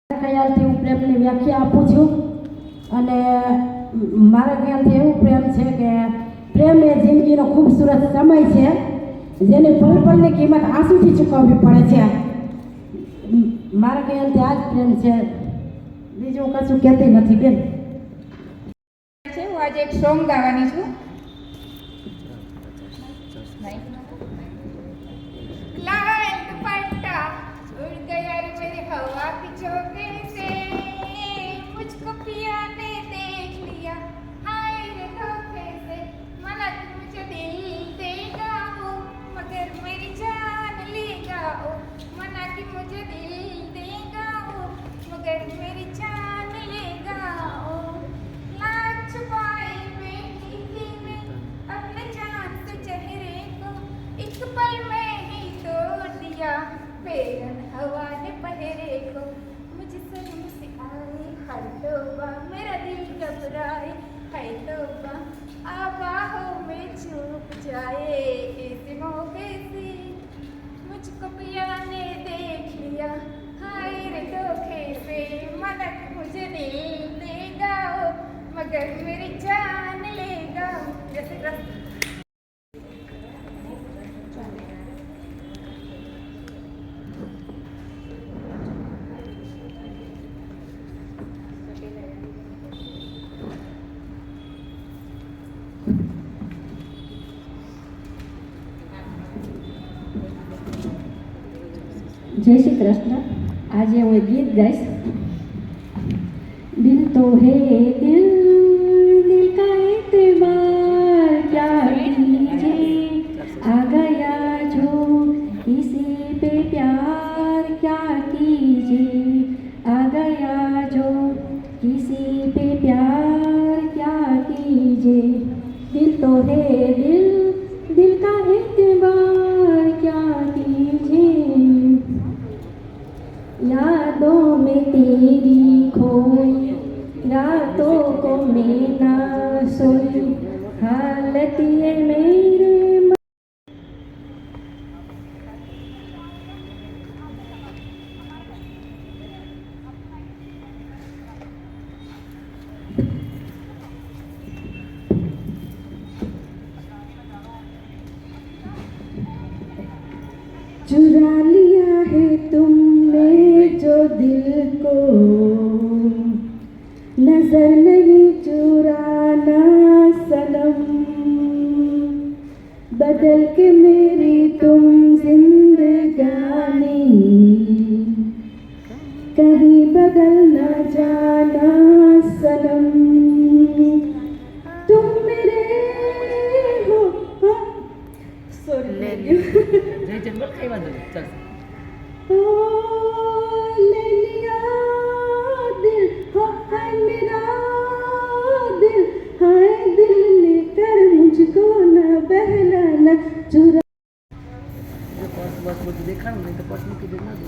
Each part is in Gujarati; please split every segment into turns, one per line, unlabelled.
ખ્યાલથી હું પ્રેમની વ્યાખ્યા આપું છું અને મારા ખ્યાલથી એવું પ્રેમ છે કે પ્રેમ એ જિંદગીનો ખૂબસૂરત સમય છે જેની પલ પલની કિંમત આંસુથી ચૂકવવી પડે છે. મારા ખ્યાલથી આ જ પ્રેમ છે, બીજું હું કશું કહેતી નથી બેન.
હું આજે એક સોંગ ગાવાની છું. लाल दुपट्टा उड़ गया रे मेरे हवा के झोंके से, मुझको पिया ने देख लिया हाय रे धोखे से, मना कि मुझे दिल देगा वो मगर मेरी जान लेगा वो, मना कि मुझे दिल देगा वो मगर मेरी जान लेगा वो. लाख छुपाए बैठी थी मैं अपने जान से चेहरे को, एक पल में ही तोड़ दिया बेरन हवा ने पहरे को. मुझे शर्म से आए हाय तौबा, मेरा दिल घबराए हाय तौबा, आबाहों में छुप जाए ऐसे मौके से, मुझको पिया ने देख लिया हाय रे धोखे से, मना कि मुझे दिल देगा वो मगर मेरी जान लेगा. जय श्री कृष्ण.
જય શ્રી કૃષ્ણ. આજે હું એક ગીત ગાઈશ. દિલ તો હે દિલ, દિલ का एतबार क्या कीजिए, आ गया जो इसी पे प्यार क्या कीजिए, आ गया जो किसी पे प्यार क्या कीजिए. दिल तो है दिल, दिल का एतबार क्या कीजिए, यादों में तेरी खोई रातों को मैं ना सोई, हालत ये मेरे चुरा लिया है तुमने जो दिल को, नजर नहीं चुराना सनम, बदल के मेरी तुम जिंदगानी, कहीं बदल न जाना सनम. तुम मेरे हो सॉरी ओ ले लिया दिल हो हाय मेरा दिल, हाय दिल लेकर मुझको न बहलाना चुरा.
देखा नहीं तो पर्स में किधर ना दो.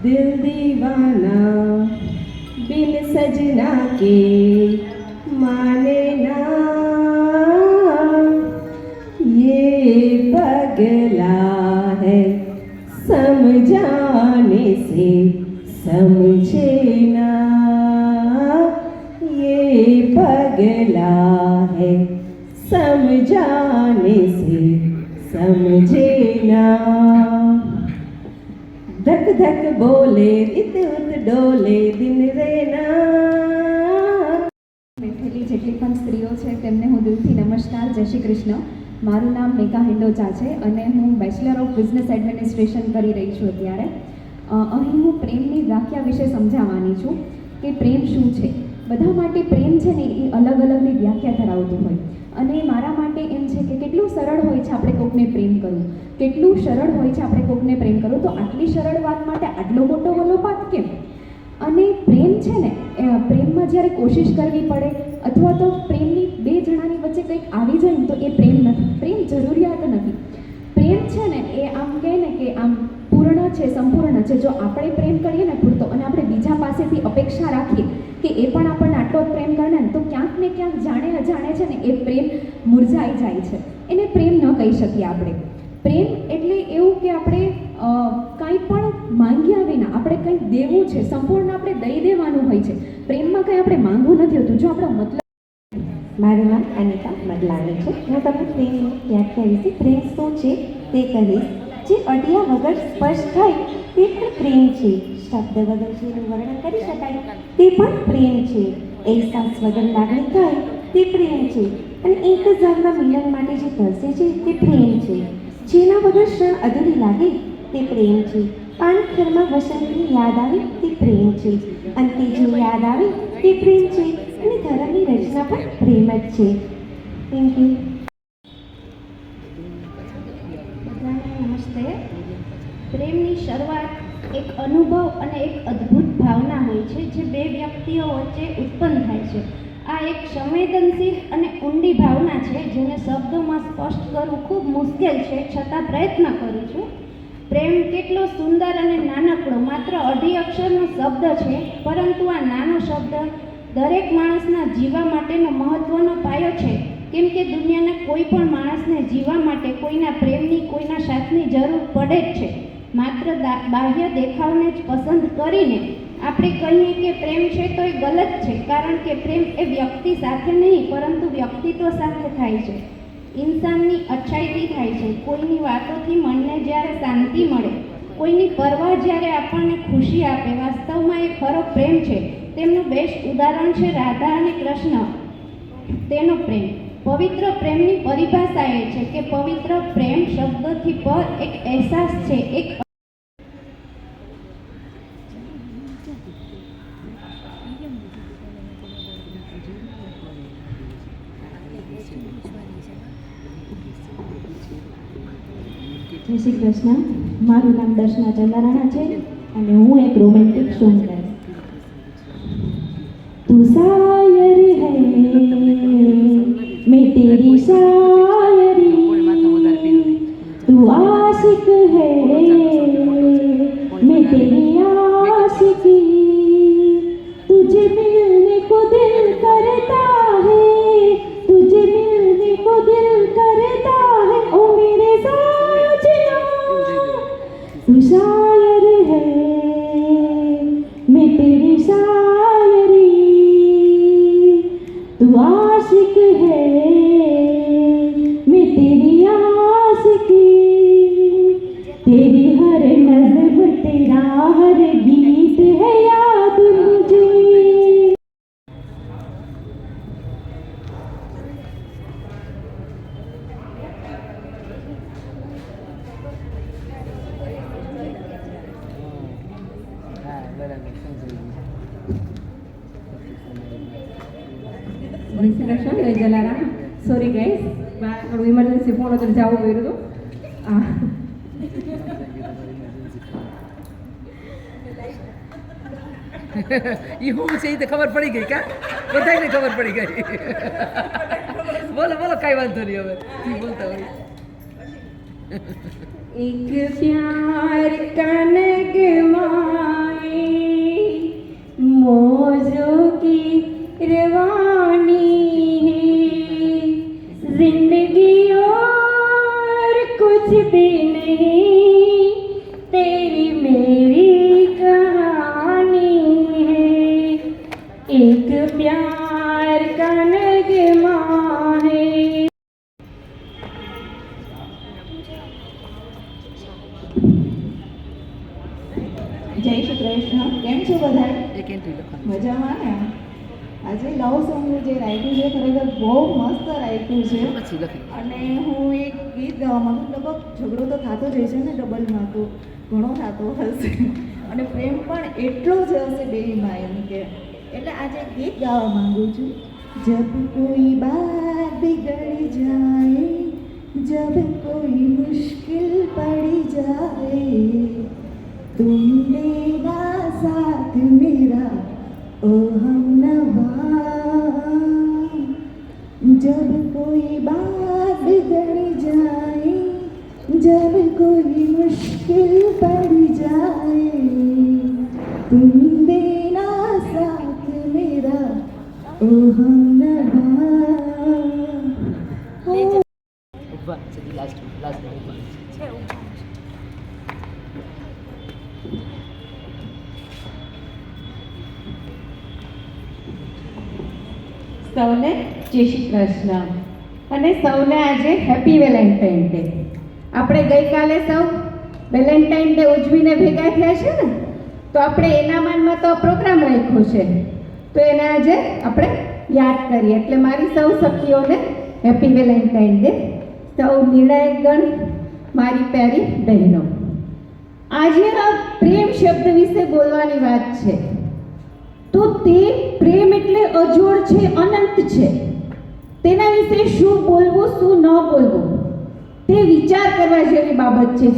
दिल दीवाना बिन सजना के माने ना, ये पगला है समझाने से समझे ना, ये पगला है समझाने से समझे ना. धक धक बोले इत उत डोले दिन रेना.
બેઠેલી જેટલી પણ સ્ત્રીઓ છે તેમને હું દિલથી નમસ્કાર. જય શ્રી કૃષ્ણ. મારું નામ મેઘા હિંડોચા છે અને હું બેચલર ઓફ બિઝનેસ એડમિનિસ્ટ્રેશન કરી રહી છું અત્યારે. અહીં હું પ્રેમની વ્યાખ્યા વિશે સમજાવવાની છું કે પ્રેમ શું છે. બધા માટે પ્રેમ છે ને એ અલગ અલગની વ્યાખ્યા ધરાવતું હોય અને મારા માટે એમ છે કે કેટલું સરળ હોય છે આપણે કોકને પ્રેમ કરવું, કેટલું સરળ હોય છે આપણે કોકને પ્રેમ કરવું. તો આટલી સરળ વાત માટે આટલો મોટો વલોપાત કેમ? અને પ્રેમ છે ને પ્રેમમાં જ્યારે કોશિશ કરવી પડે અથવા તો પ્રેમની બે જણાની વચ્ચે કંઈક આવી જાય ને તો એ પ્રેમ નથી, પ્રેમ જરૂરિયાત નથી. કે આમ પૂર્ણ છે, સંપૂર્ણ છે. જો આપણે પ્રેમ કરીએ ને પૂરતો અને આપણે બીજા પાસેથી અપેક્ષા રાખીએ કે એ પણ આપણને આટલો જ પ્રેમ કરે ને, તો ક્યાંક ને ક્યાંક જાણે અજાણે છે ને એ પ્રેમ મુરઝાઈ જાય છે. એને પ્રેમ ન કહી શકીએ આપણે. પ્રેમ એટલે એવું કે આપણે કંઈ પણ માંગ્યા વિના આપણે કંઈક દેવું છે, સંપૂર્ણ આપણે દઈ દેવાનું હોય છે. પ્રેમમાં કંઈ આપણે માંગવું નથી હોતું. જો આપણો મતલબ.
મારું નામ અનિતા મદલાણી છે. હું તમને પ્રેમની વ્યાખ્યા વિશે પ્રેમ શું છે તે કહીશ. જે અડિયા વગર સ્પર્શ થાય તે પણ પ્રેમ છે. શબ્દ વગર જેનું વર્ણન કરી શકાય તે પણ પ્રેમ છે. અહેસાસ વગર લાગણી થાય તે પ્રેમ છે. અને ઇંતજારના મિલન માટે જે તરસે છે તે પ્રેમ છે. જેના વગર ક્ષણ અધૂરી લાગે તે પ્રેમ છે. પાનખરમાં વસંતની યાદ આવે તે પ્રેમ છે. અંતે જે યાદ આવે તે પ્રેમ છે. અને ધર્મની રચના પણ પ્રેમ જ છે. Thank you.
બધાને નમસ્તે. પ્રેમની શરૂઆત એક અનુભવ અને એક અદ્ભુત ભાવના હોય છે જે બે વ્યક્તિઓ વચ્ચે ઉત્પન્ન થાય છે. આ એક સંવેદનશીલ અને ઊંડી ભાવના છે જેને શબ્દોમાં સ્પષ્ટ કરવું ખૂબ મુશ્કેલ છે, છતાં પ્રયત્ન કરું છું. પ્રેમ કેટલો સુંદર અને નાનકડો, માત્ર 2 અક્ષરનો શબ્દ છે, પરંતુ આ નાનો શબ્દ દરેક માણસના જીવવા માટેનો મહત્વનો પાયો છે. કેમ કે દુનિયાના કોઈ પણ માણસને જીવવા માટે કોઈના પ્રેમની, કોઈના સાથની જરૂર પડે જ છે. માત્ર બાહ્ય દેખાવને જ પસંદ કરીને આપણે કહીએ કે પ્રેમ છે તો એ ગલત છે, કારણ કે પ્રેમ એ વ્યક્તિ સાથે નહીં પરંતુ વ્યક્તિત્વ સાથે થાય છે. ઇન્સાનની અચ્છાઈથી થાય છે. કોઈની વાતોથી મનને જ્યારે શાંતિ મળે, કોઈની પરવા જ્યારે આપણને ખુશી આપે, વાસ્તવમાં એ ખરો પ્રેમ છે. તેમનું બેસ્ટ ઉદાહરણ છે રાધા અને કૃષ્ણ, તેનો પ્રેમ. પવિત્ર પ્રેમની પરિભાષા એ છે કે પવિત્ર પ્રેમ શબ્દથી પર એક અહેસાસ છે, એક
જય શ્રી કૃષ્ણ. મારું નામ દર્શના ચંદારાણા છે અને હું એક રોમેન્ટિક સોંગ ગાઈશ. તું શાયર હૈ मैं तेरी शायरी, तू आशिक है मैं तेरी आशिकी, तुझे मिलने को दिल करता है, तुझे मिलने को दिल करता है ओ मेरे साजना, तू शायर है मैं तेरी शायरी, तू आशिक है मैं तेरी आशिकी, तेरी हर नज़्म तेरा हर गीत है याद मुझे.
કૃષ્ણ જય જલારામ. સોરી ગાઈસ, થોડું ઇમરજન્સી ફોન હતો જવું કર્યું હતું.
એ હું છે એ તો ખબર પડી ગઈ કા બધાને ખબર પડી ગઈ. બોલો બોલો કઈ વાંધો નહીં, હવે બોલતા હોય.
एक प्यार का नगमाए मौजों की रवानी है, जिंदगी और कुछ भी नहीं तेरी मेरी कहानी है, एक प्यार का नगमा है.
જય શ્રી કૃષ્ણ. કેમ છો બધા?
એક એન્ટ્રી લખવાનું
મજામાં ને? આજે લવ સોંગનું જે રાખ્યું છે ખરેખર બહુ મસ્ત રાખ્યું છે.
પછી લખી
અને હું એક ગીત ગાવા માંગુ છું. લગભગ ઝઘડો તો થતો જ હશે ને, ડબલમાં તો ઘણો થતો હશે અને પ્રેમ પણ એટલો જ હશે બેયમાં, એમ કે એટલે આજે ગીત ગાવા માંગુ છું. જબ કોઈ બાત બિગડ જાય, જબ કોઈ મુશ્किल પડી જાય, तुम देना साथ मेरा ओ हमनवा, जब कोई बात बिगड़ जाए, जब कोई मुश्किल मुश्किल पड़ जाए तुम देना साथ मेरा ओ हमनवा
ઊભા છે લાસ્ટ ઊભા
છે ઊભા.
સૌને જય શ્રી કૃષ્ણ અને સૌને આજે હેપી વેલેન્ટાઇન ડે. આપણે ગઈકાલે સૌ વેલેન્ટાઇન ડે ઉજવીને ભેગા થયા છે ને, તો આપણે એના માનમાં તો પ્રોગ્રામ રાખ્યો છે, તો એને આજે આપણે યાદ કરીએ. એટલે મારી સૌ સખીઓને હેપી વેલેન્ટાઇન ડે. સૌ નિર્ણાયક ગણ, મારી પ્યારી બહેનો, આજે આ પ્રેમ શબ્દ વિશે બોલવાની વાત છે. તો તે પ્રેમ એટલે અજોડ છે, અનંત છે. તેના વિશે શું બોલવું શું ન બોલવું તે વિચાર કરવા જેવી બાબત છે.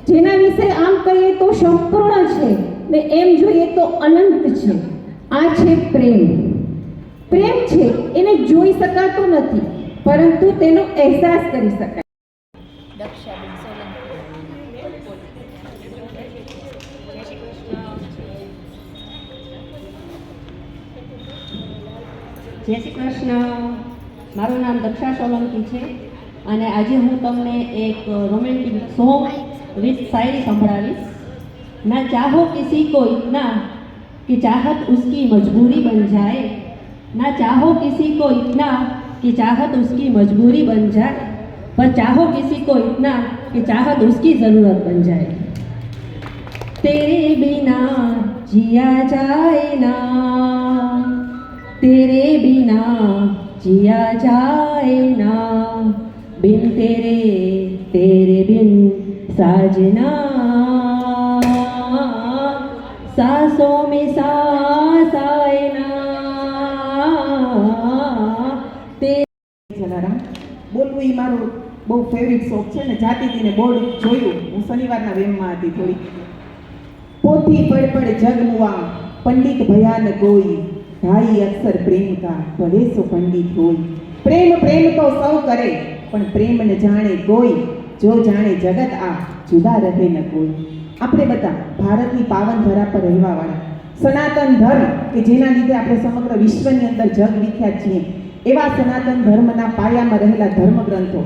જેના વિશે આમ કહીએ તો સંપૂર્ણ છે ને એમ જોઈએ તો અનંત છે. આ છે પ્રેમ. પ્રેમ છે એને જોઈ શકાતો નથી, પરંતુ તેનો અહેસાસ કરી શકાય.
દક્ષાબેન સોલંકી.
જય શ્રી કૃષ્ણ. મારું નામ દક્ષા સોલંકી છે અને આજે હું તમને એક રોમેન્ટિક સોંગ વિથ શાયરી સંભળાવીશ. ના ચાહો કિસી को इतना कि चाहत उसकी मजबूरी बन जाए, ना चाहो किसी को इतना कि चाहत उसकी मजबूरी बन जाए, पर चाहो किसी को इतना कि चाहत उसकी ज़रूरत बन जाए. तेरे बिना जिया जाए ना, तेरे बिना जिया जाए ना, बिन तेरे तेरे बिन साजना, सांसों में सांस आए ना.
જલારામ બોલવું એ મારો બહુ ફેવરિટ શોખ છે ને. જાતી હતી ને બોર્ડ જોયું. હું શનિવારના વેમમાં હતી થોડી. પોથી પડ પડ જગ મુઆ પંડિત ભયાન કોઈ, ઢાઈ અક્ષર પ્રેમ કા ભલે સો પંડિત હોય. પ્રેમ પ્રેમ તો સૌ કરે પણ પ્રેમ ન જાણે કોઈ, જો જાણે જગત આ જુદા રહે ન કોઈ. આપણે બધા ભારતની પાવન ધરા પર રહેવાવાળા સનાતન ધર્મ કે જેના લીધે આપણે સમગ્ર વિશ્વની અંદર જગ વિખ્યાત છીએ, એવા સનાતન ધર્મના પાયામાં રહેલા ધર્મગ્રંથો,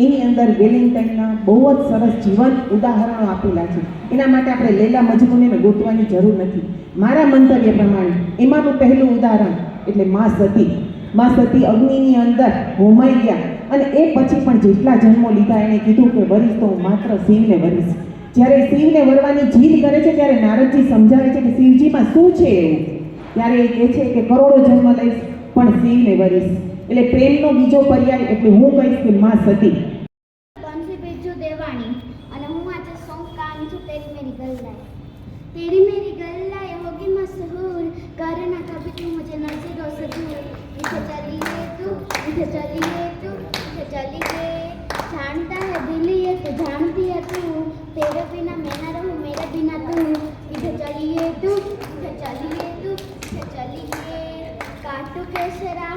એની અંદર વેલેન્ટાઇનના બહુ જ સરસ જીવંત ઉદાહરણો આપેલા છે. એના માટે આપણે લેલા મજનૂને ગોતવાની જરૂર નથી. મારા મંતવ્ય પ્રમાણે એમાંનું પહેલું ઉદાહરણ એટલે મા સતી. મા સતી અગ્નિની અંદર હોમાઈ ગયા અને એ પછી પણ જેટલા જન્મો લીધા એણે કીધું કે વરીશ તો હું માત્ર શિવને વરીશ. જ્યારે શિવને વરવાની જીદ કરે છે ત્યારે નારદજી સમજાવે છે કે શિવજીમાં શું છે એવું, ત્યારે એ કહે છે કે કરોડો જન્મ લઈશ પણ શિવને વરીશ. એટલે પ્રેમનો બીજો પર્યાય એટલે હું કહીશ કે મા સતી.
बंसी बिरजू देवानी અને હું આજે સોંગ ગાઉં છું तेरी मेरी गल्ला. तेरी मेरी गल्ला होगी मशहूर, करना कभी तू मुझे नजरों से दूर. इधर चलिए तू, इधर चलिए तू, इधर चलिए. जानता है दिल ये तो जानती है तू, तेरे बिना मैं ना रहूं मेरे बिना तू. इधर चलिए तू, इधर चलिए तू, इधर चलिए. काटू कैसे रहा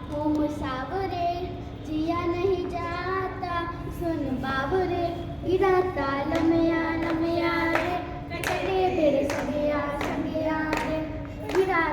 हो मुसावरे, जिया नहीं जाता सुन बाबरे. गिरा ताल में आ रे, तेरे तेरे संगिया संगिया रे. गिरा